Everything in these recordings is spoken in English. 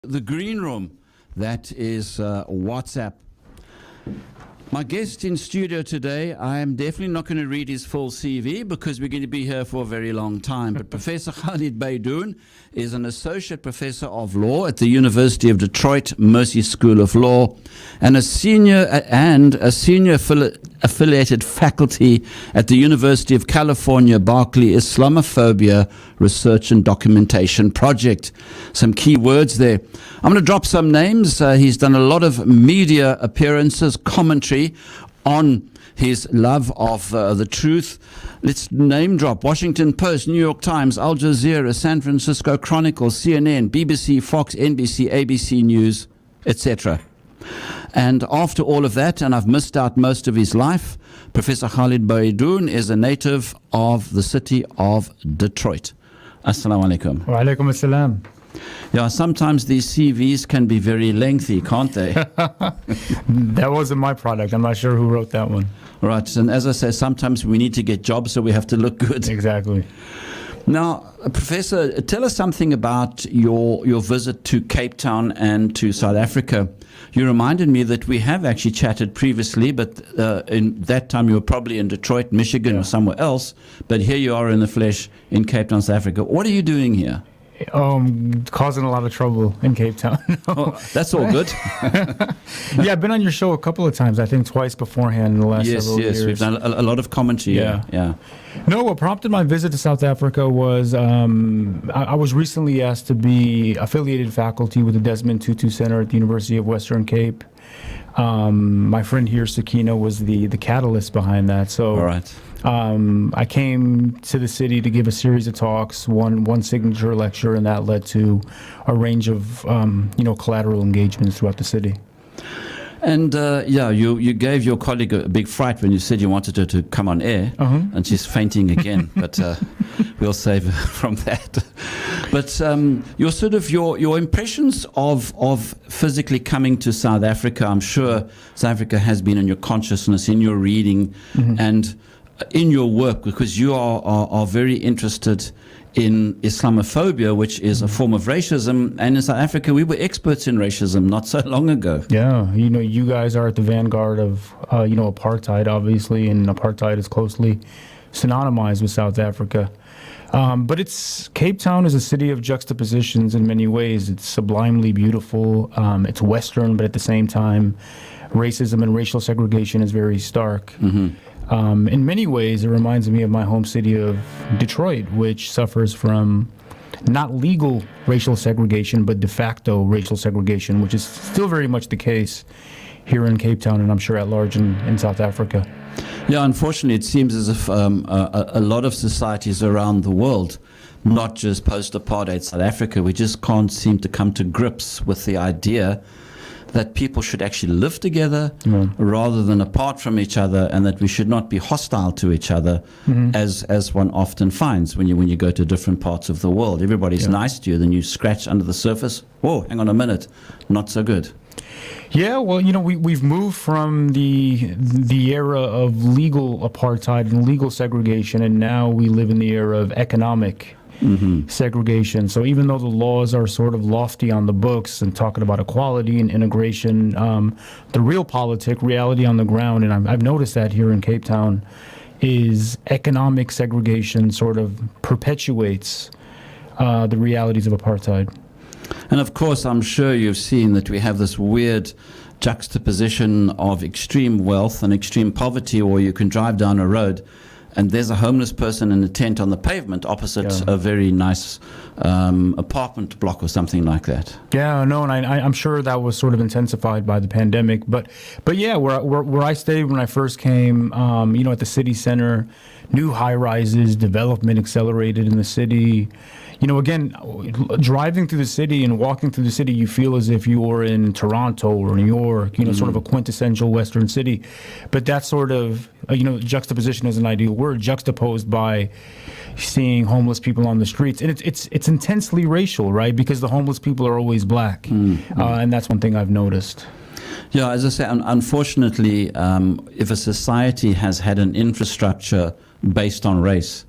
The green room, that is WhatsApp. My guest in studio today, I am definitely not going to read his full CV because we're going to be here for a very long time. But Professor Khalid Baidoun is an associate professor of law at the University of Detroit Mercy School of Law and a senior affiliated faculty at the University of California, Berkeley Islamophobia Research and Documentation Project. Some key words there. I'm going to drop some names. He's done a lot of media appearances, commentary on his love of the truth. Let's name drop: Washington Post, New York Times, Al Jazeera, San Francisco Chronicle, CNN, BBC, Fox, NBC, ABC News, etc. And after all of that, and I've missed out most of his life, Professor Khalid Baidoun is a native of the city of Detroit. Assalamu alaikum. Wa alaikum assalam. Yeah, sometimes these CVs can be very lengthy, can't they? That wasn't my product. I'm not sure who wrote that one. Right, and as I say, sometimes we need to get jobs, so we have to look good. Exactly. Now, Professor, tell us something about your visit to Cape Town and to South Africa. You reminded me that we have actually chatted previously, but in that time you were probably in Detroit, Michigan, or somewhere else. But here you are in the flesh in Cape Town, South Africa. What are you doing here? Causing a lot of trouble in Cape Town. Oh, that's all good. Yeah, I've been on your show a couple of times, I think twice beforehand in the last several years. Yes, we've done a lot of commentary. Yeah. No, what prompted my visit to South Africa was I was recently asked to be affiliated faculty with the Desmond Tutu Center at the University of Western Cape. My friend here, Sakina, was the catalyst behind that. So all right. I came to the city to give a series of talks, one signature lecture, and that led to a range of collateral engagements throughout the city. And you gave your colleague a big fright when you said you wanted her to come on air, and she's fainting again. But we'll save her from that. But your impressions of physically coming to South Africa. I'm sure South Africa has been in your consciousness, in your reading, and in your work, because you are very interested in Islamophobia, which is a form of racism. And in South Africa, we were experts in racism not so long ago. Yeah, you guys are at the vanguard of, apartheid, obviously, and apartheid is closely synonymized with South Africa. But Cape Town is a city of juxtapositions in many ways. It's sublimely beautiful. It's Western, but at the same time, racism and racial segregation is very stark. In many ways, it reminds me of my home city of Detroit, which suffers from not legal racial segregation, but de facto racial segregation, which is still very much the case here in Cape Town, and I'm sure at large in South Africa. Yeah, unfortunately, it seems as if a lot of societies around the world, not just post-apartheid South Africa, we just can't seem to come to grips with the idea that people should actually live together rather than apart from each other, and that we should not be hostile to each other, as one often finds when you go to different parts of the world. Everybody's nice to you, then you scratch under the surface. Whoa, hang on a minute, not so good. Yeah, well, we've moved from the era of legal apartheid and legal segregation, and now we live in the era of economic segregation. So even though the laws are sort of lofty on the books and talking about equality and integration, the real reality on the ground, and I've noticed that here in Cape Town, is economic segregation sort of perpetuates the realities of apartheid. And of course, I'm sure you've seen that we have this weird juxtaposition of extreme wealth and extreme poverty, or you can drive down a road and there's a homeless person in a tent on the pavement opposite a very nice apartment block or something like that. Yeah, no, and I'm sure that was sort of intensified by the pandemic. But yeah, where I stayed when I first came, at the city center, new high-rises, development accelerated in the city. Again, driving through the city and walking through the city, you feel as if you were in Toronto or New York, sort of a quintessential Western city. But that sort of, juxtaposition is an ideal word, juxtaposed by seeing homeless people on the streets. And it's intensely racial, right? Because the homeless people are always black. And that's one thing I've noticed. Yeah, as I say, unfortunately, if a society has had an infrastructure based on race,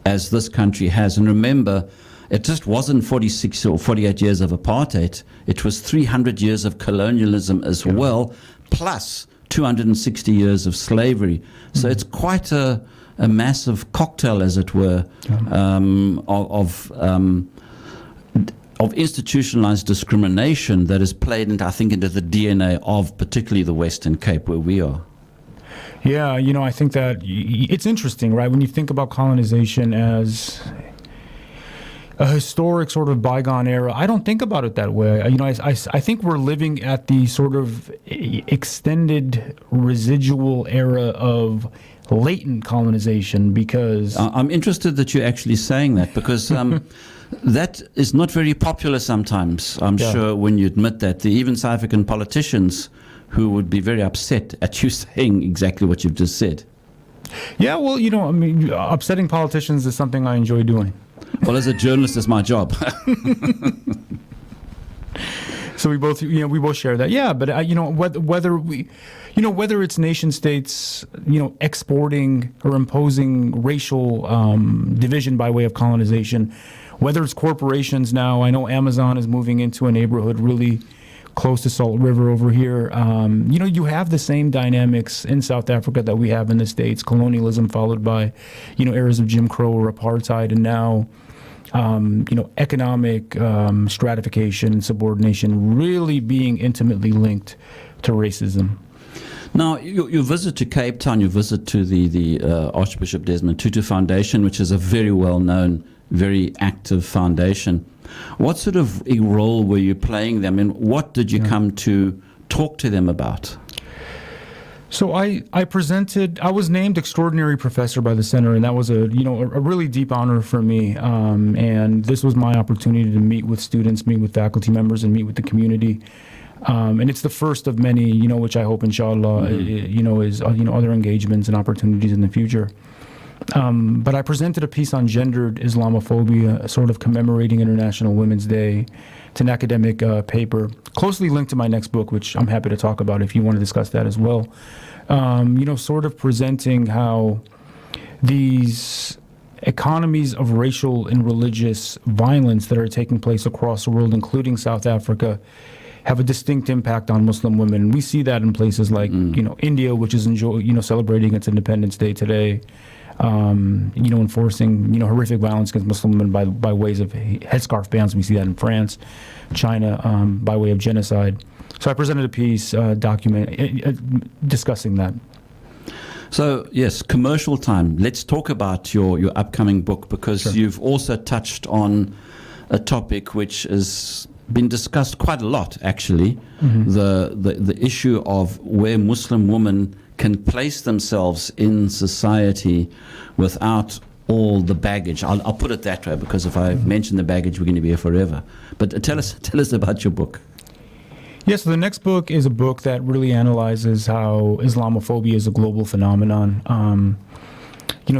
as this country has, and remember, it just wasn't 46 or 48 years of apartheid. It was 300 years of colonialism as well, plus 260 years of slavery. So it's quite a massive cocktail, as it were, of institutionalized discrimination that is played into, I think, into the DNA of particularly the Western Cape, where we are. Yeah, I think that it's interesting, right? When you think about colonization as a historic sort of bygone era, I don't think about it that way. I think we're living at the sort of extended residual era of latent colonization, because I'm interested that you're actually saying that, because that is not very popular sometimes, I'm sure, when you admit that. There are even South African politicians who would be very upset at you saying exactly what you've just said. Yeah, well, upsetting politicians is something I enjoy doing. Well, as a journalist, it's my job. So we both share that. Yeah, but whether it's nation states, exporting or imposing racial division by way of colonization, whether it's corporations now. I know Amazon is moving into a neighborhood really close to Salt River over here. You have the same dynamics in South Africa that we have in the States: colonialism followed by, eras of Jim Crow or apartheid, and now, economic stratification and subordination really being intimately linked to racism. Now, your visit to Cape Town, your visit to the Archbishop Desmond Tutu Foundation, which is a very well-known, very active foundation. What sort of a role were you playing them? And what did you come to talk to them about? So I was named extraordinary professor by the center, and that was a really deep honor for me. And this was my opportunity to meet with students, meet with faculty members, and meet with the community. And it's the first of many, which I hope, inshallah, is other engagements and opportunities in the future. But I presented a piece on gendered Islamophobia, sort of commemorating International Women's Day. It's an academic paper, closely linked to my next book, which I'm happy to talk about if you want to discuss that as well. Sort of presenting how these economies of racial and religious violence that are taking place across the world, including South Africa, have a distinct impact on Muslim women. And we see that in places like, India, which is celebrating its Independence Day today. Enforcing, horrific violence against Muslim women by ways of headscarf bans. We see that in France, China, by way of genocide. So I presented a piece discussing that. So, yes, commercial time. Let's talk about your upcoming book, because you've also touched on a topic which has been discussed quite a lot, actually, the issue of where Muslim women can place themselves in society without all the baggage. I'll put it that way, because if I mention the baggage, we're going to be here forever. But tell us about your book. Yes, so the next book is a book that really analyzes how Islamophobia is a global phenomenon.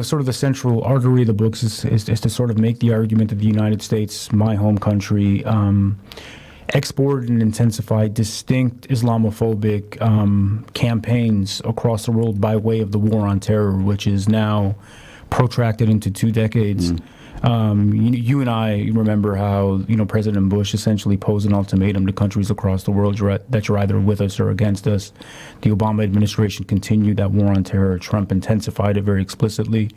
Sort of the central artery of the books is to sort of make the argument that the United States, my home country, exported and intensified distinct Islamophobic campaigns across the world by way of the war on terror, which is now protracted into 2 decades. You and I remember how President Bush essentially posed an ultimatum to countries across the world that you're either with us or against us. The Obama administration continued that war on terror. Trump intensified it very explicitly.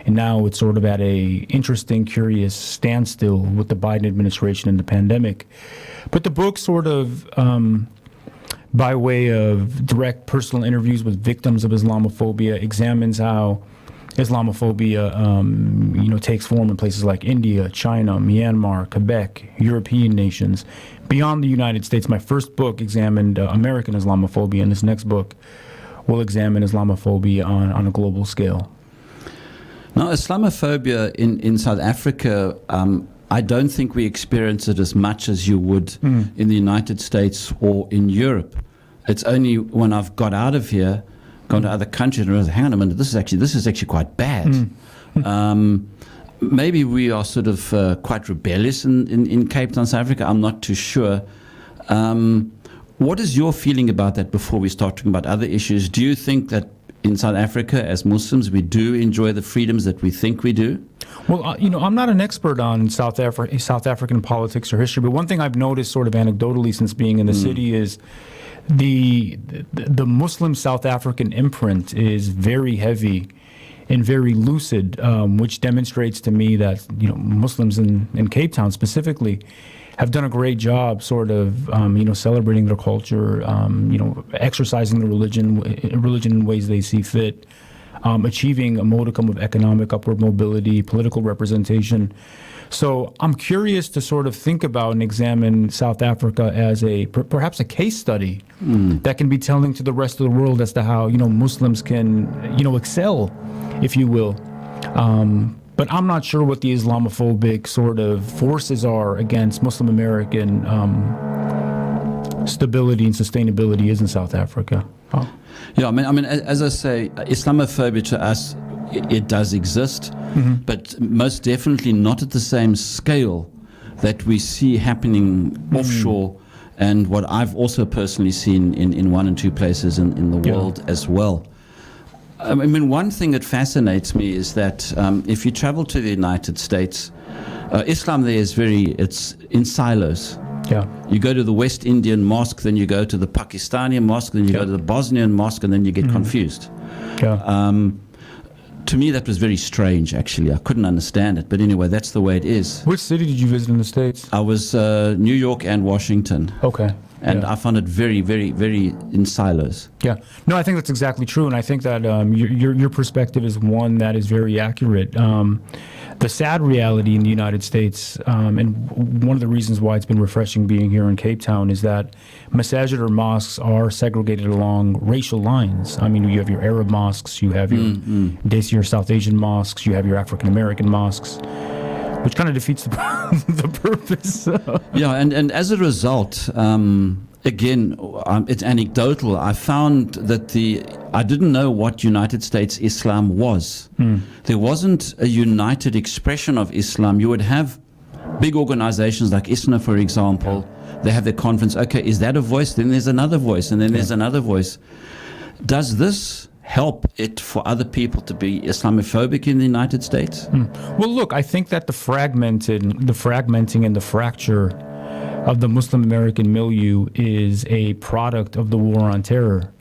And now it's sort of at a interesting, curious standstill with the Biden administration and the pandemic. But the book sort of, by way of direct personal interviews with victims of Islamophobia, examines how Islamophobia, takes form in places like India, China, Myanmar, Quebec, European nations, beyond the United States. My first book examined American Islamophobia, and this next book will examine Islamophobia on a global scale. Now, Islamophobia in South Africa, I don't think we experience it as much as you would in the United States or in Europe. It's only when I've got out of here, gone to other countries, and realized, hang on a minute, this is actually quite bad. Maybe we are sort of quite rebellious in Cape Town, South Africa. I'm not too sure. What is your feeling about that before we start talking about other issues? Do you think that in South Africa as Muslims, we do enjoy the freedoms that we think we do? Well, I'm not an expert on South African politics or history, but one thing I've noticed sort of anecdotally since being in the city is the Muslim South African imprint is very heavy and very lucid, which demonstrates to me that Muslims in Cape Town specifically have done a great job sort of celebrating their culture, exercising their religion in ways they see fit, achieving a modicum of economic upward mobility, political representation. So I'm curious to sort of think about and examine South Africa as perhaps a case study that can be telling to the rest of the world as to how Muslims can excel, if you will. But I'm not sure what the Islamophobic sort of forces are against Muslim American stability and sustainability is in South Africa. Oh. Yeah, I mean, as I say, Islamophobia to us, it does exist, but most definitely not at the same scale that we see happening offshore, and what I've also personally seen in one and two places in the world as well. I mean, one thing that fascinates me is that if you travel to the United States, Islam there is it's in silos. Yeah. You go to the West Indian mosque, then you go to the Pakistani mosque, then you go to the Bosnian mosque, and then you get confused. Yeah. To me, that was very strange, actually. I couldn't understand it. But anyway, that's the way it is. Which city did you visit in the States? I was New York and Washington. Okay. And I found it very, very, very in silos. Yeah. No, I think that's exactly true. And I think that your perspective is one that is very accurate. The sad reality in the United States, and one of the reasons why it's been refreshing being here in Cape Town, is that masajid or mosques are segregated along racial lines. I mean, you have your Arab mosques, you have your South Asian mosques, you have your African American mosques, which kind of defeats the purpose. Yeah, and as a result, again, it's anecdotal. I found that I didn't know what United States Islam was. There wasn't a united expression of Islam. You would have big organizations like ISNA, for example. They have their conference. Okay, is that a voice? Then there's another voice, and then there's another voice. Does this help it for other people to be Islamophobic in the United States? Well, look, I think that the fragmenting and the fracture of the Muslim American milieu is a product of the war on terror.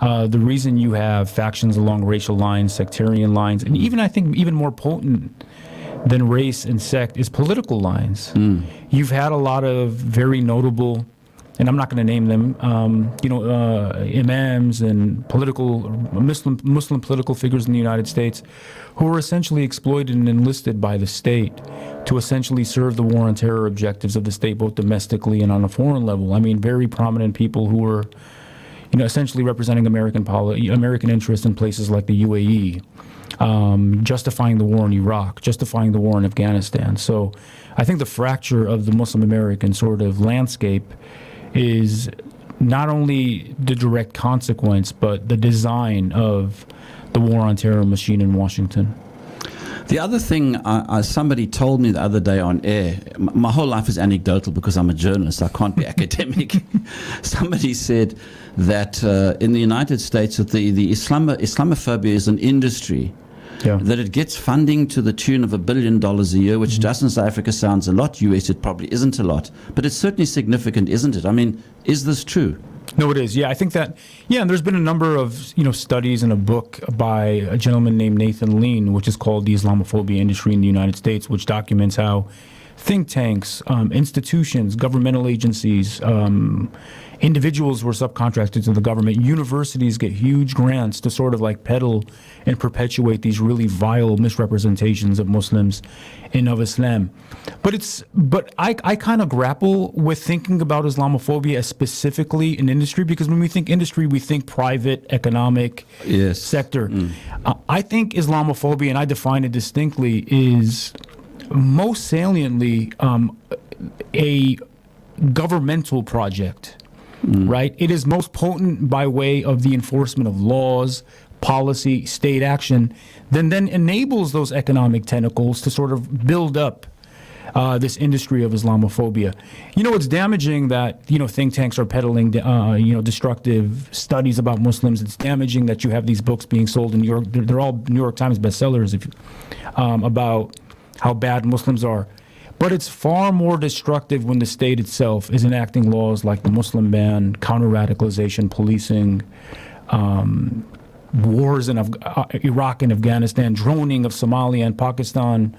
The reason you have factions along racial lines, sectarian lines, and even I think even more potent than race and sect is political lines. You've had a lot of very notable, and I'm not going to name them, imams and Muslim political figures in the United States who were essentially exploited and enlisted by the state to essentially serve the war on terror objectives of the state, both domestically and on a foreign level. I mean, very prominent people who were, essentially representing American interests in places like the UAE, justifying the war in Iraq, justifying the war in Afghanistan. So I think the fracture of the Muslim American sort of landscape is not only the direct consequence, but the design of the war on terror machine in Washington. The other thing, somebody told me the other day on air, my whole life is anecdotal because I'm a journalist, I can't be academic. Somebody said that in the United States that the Islamophobia is an industry, that it gets funding to the tune of $1 billion a year, which just in South Africa sounds a lot. US, it probably isn't a lot, but it's certainly significant, isn't it? I mean, is this true? No, it is. Yeah, I think that, and there's been a number of, studies in a book by a gentleman named Nathan Lean, which is called The Islamophobia Industry in the United States, which documents how think tanks, institutions, governmental agencies, individuals were subcontracted to the government. Universities get huge grants to sort of like peddle and perpetuate these really vile misrepresentations of Muslims and of Islam. But I kind of grapple with thinking about Islamophobia as specifically an industry, because when we think industry, we think private economic sector. I think Islamophobia, and I define it distinctly, is most saliently a governmental project. Right? It is most potent by way of the enforcement of laws, policy, state action, then enables those economic tentacles to sort of build up this industry of Islamophobia. It's damaging that think tanks are peddling destructive studies about Muslims. It's damaging that you have these books being sold in New York. They're all New York Times bestsellers about how bad Muslims are. But it's far more destructive when the state itself is enacting laws like the Muslim ban, counter-radicalization, policing, wars in Iraq and Afghanistan, droning of Somalia and Pakistan,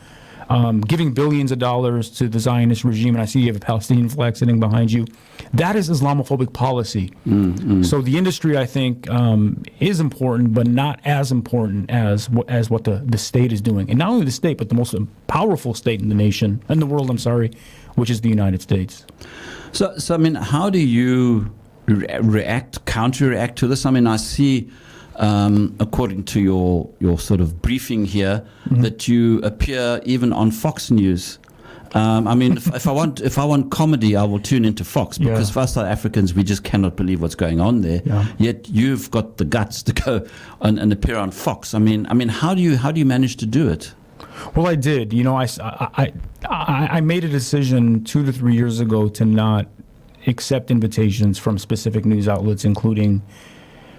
giving billions of dollars to the Zionist regime. And I see you have a Palestinian flag sitting behind you. That is Islamophobic policy. So the industry, I think, is important, but not as important as what the state is doing. And not only the state, but the most powerful state in the world, which is the United States. So I mean, how do you counter-react to this? I mean, I see, according to your sort of briefing here, that you appear even on Fox News. I mean, if I want comedy, I will tune into Fox, because for us South Africans, we just cannot believe what's going on there. Yet you've got the guts to go and appear on Fox. I mean, how do you manage to do it? Well, I did. I made a decision 2 to 3 years ago to not accept invitations from specific news outlets, including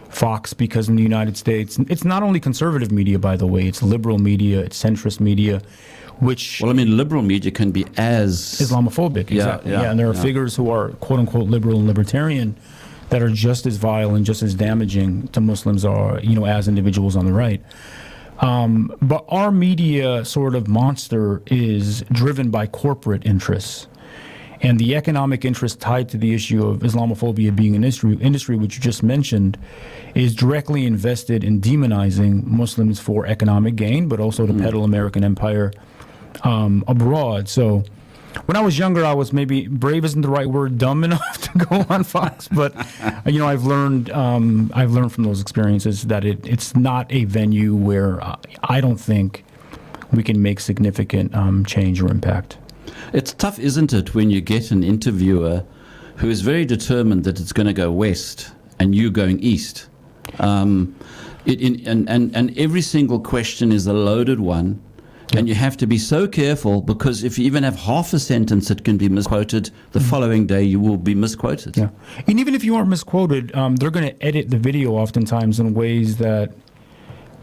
Fox, because in the United States, it's not only conservative media, by the way, it's liberal media, it's centrist media, which... Well, I mean, liberal media can be as... Islamophobic, exactly. And there are figures who are, quote-unquote, liberal and libertarian that are just as vile and just as damaging to Muslims as individuals on the right. But our media sort of monster is driven by corporate interests. And the economic interest tied to the issue of Islamophobia being an industry which you just mentioned is directly invested in demonizing Muslims for economic gain, but also to peddle American empire abroad. So when I was younger, I was maybe, brave isn't the right word, dumb enough to go on Fox. But I've learned from those experiences that it's not a venue where I don't think we can make significant change or impact. It's tough, isn't it, when you get an interviewer who is very determined that it's going to go west and you going east. And every single question is a loaded one. And you have to be so careful, because if you even have half a sentence that can be misquoted, the following day you will be misquoted. Yeah. And even if you aren't misquoted, they're going to edit the video oftentimes in ways that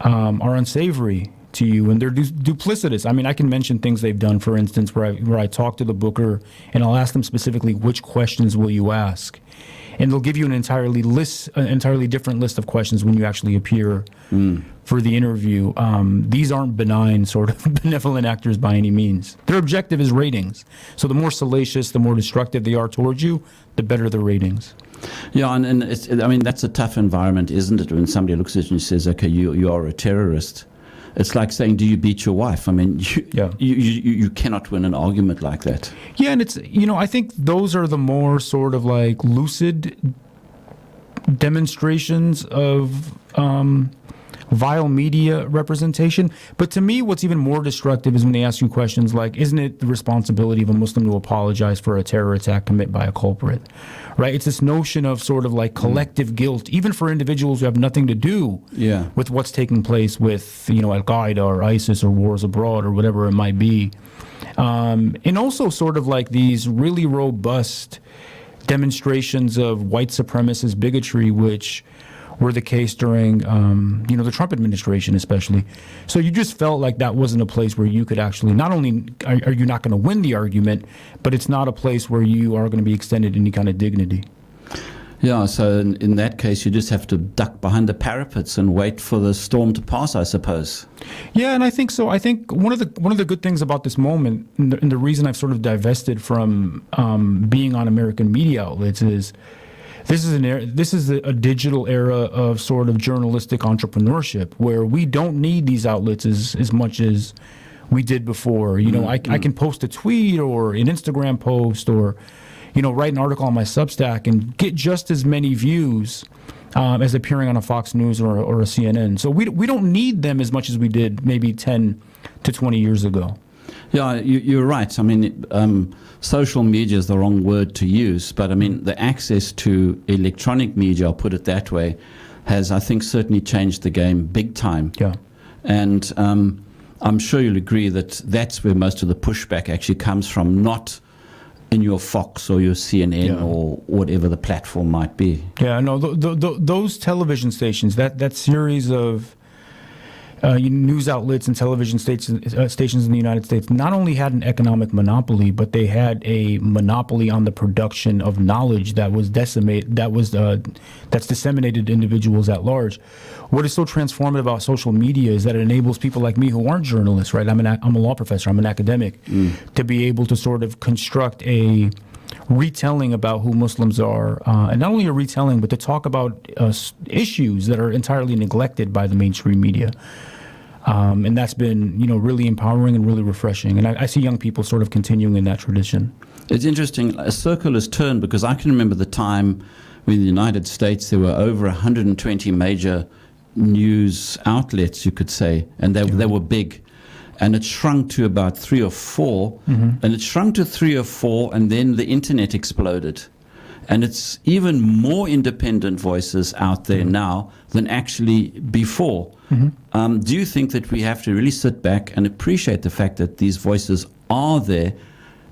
are unsavory to you, and they're duplicitous. I mean, I can mention things they've done, for instance, where I talk to the booker and I'll ask them specifically, which questions will you ask? And they'll give you an entirely different list of questions when you actually appear for the interview. These aren't benign, sort of benevolent actors by any means. Their objective is ratings. So the more salacious, the more destructive they are towards you, the better the ratings. Yeah, and that's a tough environment, isn't it? When somebody looks at you and says, okay, you are a terrorist. It's like saying, do you beat your wife? I mean, you cannot win an argument like that. Yeah, and it's, I think those are the more sort of like lucid demonstrations of vile media representation. But to me, what's even more destructive is when they ask you questions like, isn't it the responsibility of a Muslim to apologize for a terror attack committed by a culprit? Right? It's this notion of sort of like collective guilt, even for individuals who have nothing to do with what's taking place with, Al-Qaeda or ISIS or wars abroad or whatever it might be. And also sort of like these really robust demonstrations of white supremacist bigotry, which were the case during, the Trump administration especially. So you just felt like that wasn't a place where you could actually, not only are you not going to win the argument, but it's not a place where you are going to be extended any kind of dignity. Yeah, so in that case, you just have to duck behind the parapets and wait for the storm to pass, I suppose. Yeah, and I think so. I think one of the good things about this moment, and the reason I've sort of divested from being on American media outlets is, this is a digital era of sort of journalistic entrepreneurship where we don't need these outlets as much as we did before. I can post a tweet or an Instagram post or, write an article on my Substack and get just as many views as appearing on a Fox News or a CNN. So we don't need them as much as we did maybe 10 to 20 years ago. Yeah, you're right. I mean, social media is the wrong word to use, but I mean, the access to electronic media, I'll put it that way, has, I think, certainly changed the game big time. Yeah. And I'm sure you'll agree that that's where most of the pushback actually comes from, not in your Fox or your CNN or whatever the platform might be. Yeah, no, those television stations, that series of news outlets and television stations in the United States not only had an economic monopoly, but they had a monopoly on the production of knowledge that was that's disseminated to individuals at large. What is so transformative about social media is that it enables people like me who aren't journalists, right? I'm a law professor, I'm an academic, to be able to sort of construct a retelling about who Muslims are, and not only a retelling, but to talk about issues that are entirely neglected by the mainstream media. And that's been, really empowering and really refreshing. And I see young people sort of continuing in that tradition. It's interesting. A circle has turned, because I can remember the time when in the United States there were over 120 major news outlets, you could say, and they were big. And it shrunk to about 3 or 4, and it shrunk to 3 or 4, and then the internet exploded. And it's even more independent voices out there now than actually before. Do you think that we have to really sit back and appreciate the fact that these voices are there,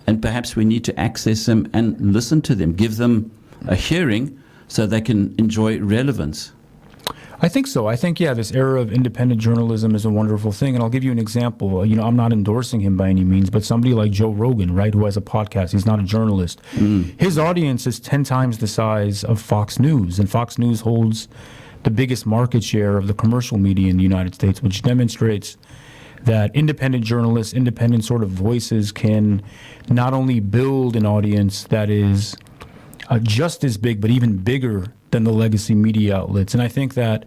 and perhaps we need to access them and listen to them, give them a hearing so they can enjoy relevance? I think so. I think, this era of independent journalism is a wonderful thing. And I'll give you an example. I'm not endorsing him by any means, but somebody like Joe Rogan, right, who has a podcast, he's not a journalist. His audience is 10 times the size of Fox News. And Fox News holds the biggest market share of the commercial media in the United States, which demonstrates that independent journalists, independent sort of voices can not only build an audience that is just as big, but even bigger than the legacy media outlets. And I think that,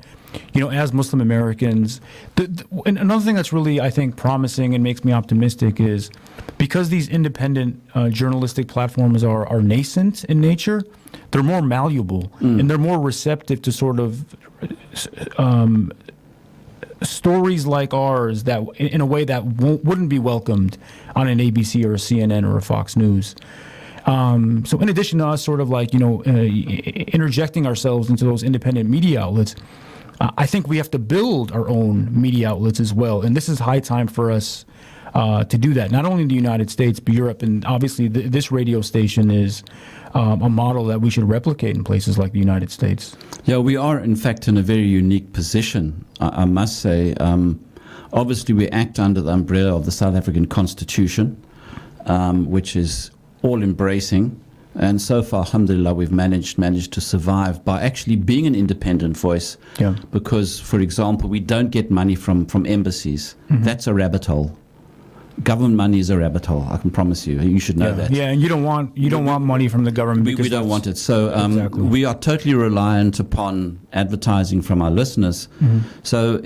as Muslim Americans, and another thing that's really, I think, promising and makes me optimistic is because these independent journalistic platforms are nascent in nature, they're more malleable and they're more receptive to sort of stories like ours that in a way that wouldn't be welcomed on an ABC or a CNN or a Fox News. So in addition to us sort of like, interjecting ourselves into those independent media outlets, I think we have to build our own media outlets as well. And this is high time for us to do that, not only in the United States, but Europe. And obviously this radio station is a model that we should replicate in places like the United States. Yeah, we are, in fact, in a very unique position, I must say. Obviously, we act under the umbrella of the South African Constitution, which is all-embracing, and so far, alhamdulillah, we've managed to survive by actually being an independent voice. Yeah. Because, for example, we don't get money from embassies. That's a rabbit hole. Government money is a rabbit hole. I can promise you. You should know that. Yeah, and you don't want money from the government. We don't want it. So exactly. We are totally reliant upon advertising from our listeners. So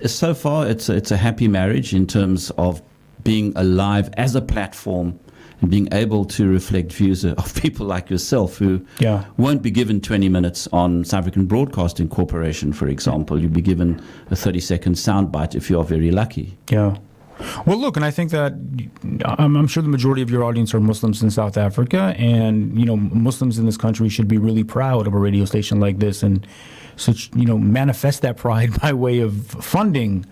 so far it's a happy marriage in terms of being alive as a platform and being able to reflect views of people like yourself who won't be given 20 minutes on South African Broadcasting Corporation, for example. You'll be given a 30-second soundbite if you're very lucky. Yeah. Well, look, and I think that I'm sure the majority of your audience are Muslims in South Africa, and, Muslims in this country should be really proud of a radio station like this and such, manifest that pride by way of funding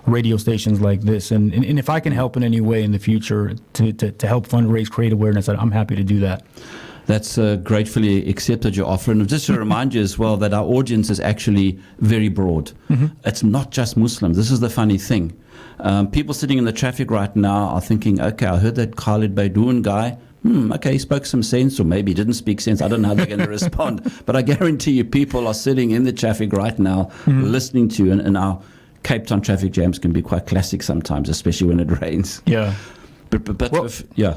radio stations like this. And if I can help in any way in the future to help fundraise, create awareness, I'm happy to do that. That's gratefully accepted your offer. And just to remind you as well that our audience is actually very broad. It's not just Muslims. This is the funny thing. People sitting in the traffic right now are thinking, okay, I heard that Khalid Baidoun guy. Okay, he spoke some sense, or maybe he didn't speak sense. I don't know how they're going to respond. But I guarantee you people are sitting in the traffic right now listening to you, and our Cape Town traffic jams can be quite classic sometimes, especially when it rains. Yeah. But well,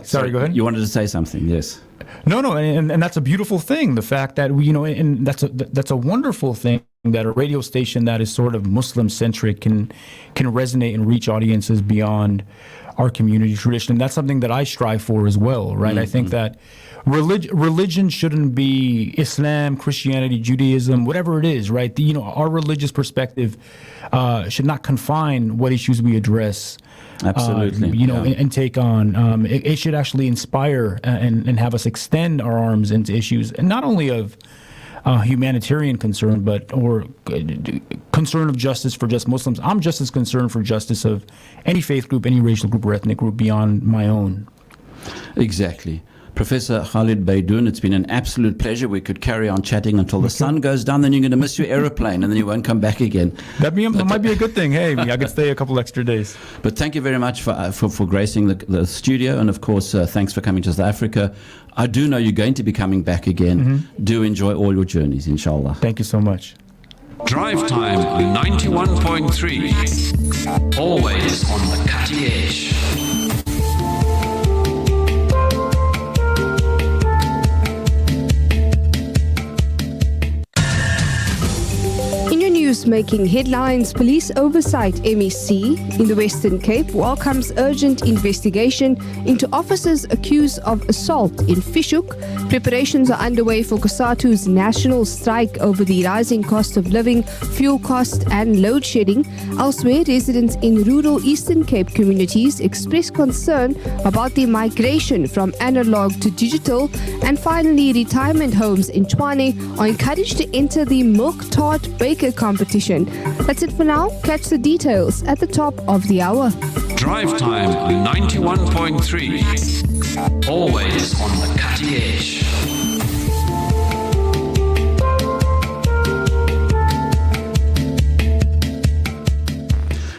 sorry, go ahead. You wanted to say something, yes. No, and that's a beautiful thing. The fact that and that's a wonderful thing that a radio station that is sort of Muslim centric can resonate and reach audiences beyond our community tradition. And that's something that I strive for as well, right? I think that religion shouldn't be Islam, Christianity, Judaism, whatever it is, right? Our religious perspective should not confine what issues we address. Absolutely. And take on. It should actually inspire and have us extend our arms into issues, and not only of humanitarian concern, or concern of justice for just Muslims. I'm just as concerned for justice of any faith group, any racial group or ethnic group beyond my own. Exactly. Professor Khalid Baidoun, it's been an absolute pleasure. We could carry on chatting until the sun goes down, then you're going to miss your aeroplane, and then you won't come back again. That might be a good thing. Hey, I could stay a couple extra days. But thank you very much for gracing the studio, and of course, thanks for coming to South Africa. I do know you're going to be coming back again. Mm-hmm. Do enjoy all your journeys, inshallah. Thank you so much. Drive Time 91.3. Always on the cutting edge. News making headlines. Police oversight MEC in the Western Cape welcomes urgent investigation into officers accused of assault in Fishhoek. Preparations are underway for COSATU's national strike over the rising cost of living, fuel cost and load shedding. Elsewhere, residents in rural Eastern Cape communities express concern about the migration from analog to digital. And finally, retirement homes in Tshwane are encouraged to enter the Milk Tart Baker competition. That's it for now. Catch the details at the top of the hour. Drive Time 91.3. Always on the cutting edge.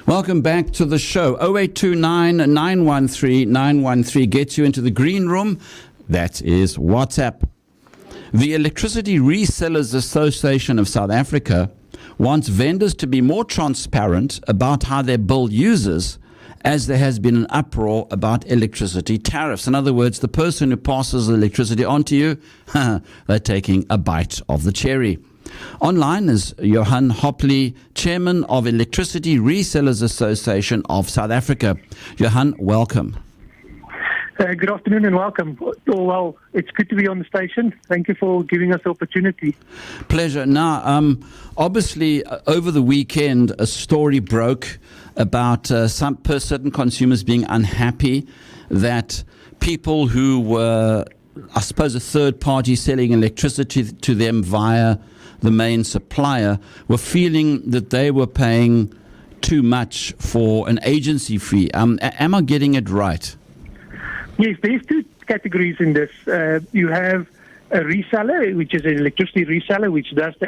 Welcome back to the show. 0829 913 913 gets you into the green room. That is WhatsApp. The Electricity Resellers Association of South Africa wants vendors to be more transparent about how they bill users, as there has been an uproar about electricity tariffs. In other words, the person who passes electricity on to you, they're taking a bite of the cherry. Online is Johan Hopley, Chairman of Electricity Resellers Association of South Africa. Johan, welcome. Good afternoon and welcome. Oh, well, it's good to be on the station. Thank you for giving us the opportunity. Pleasure. Now, obviously, over the weekend, a story broke about certain consumers being unhappy that people who were, I suppose, a third party selling electricity to them via the main supplier were feeling that they were paying too much for an agency fee. Am I getting it right? Yes, there's two categories in this. You have a reseller, which is an electricity reseller, which does the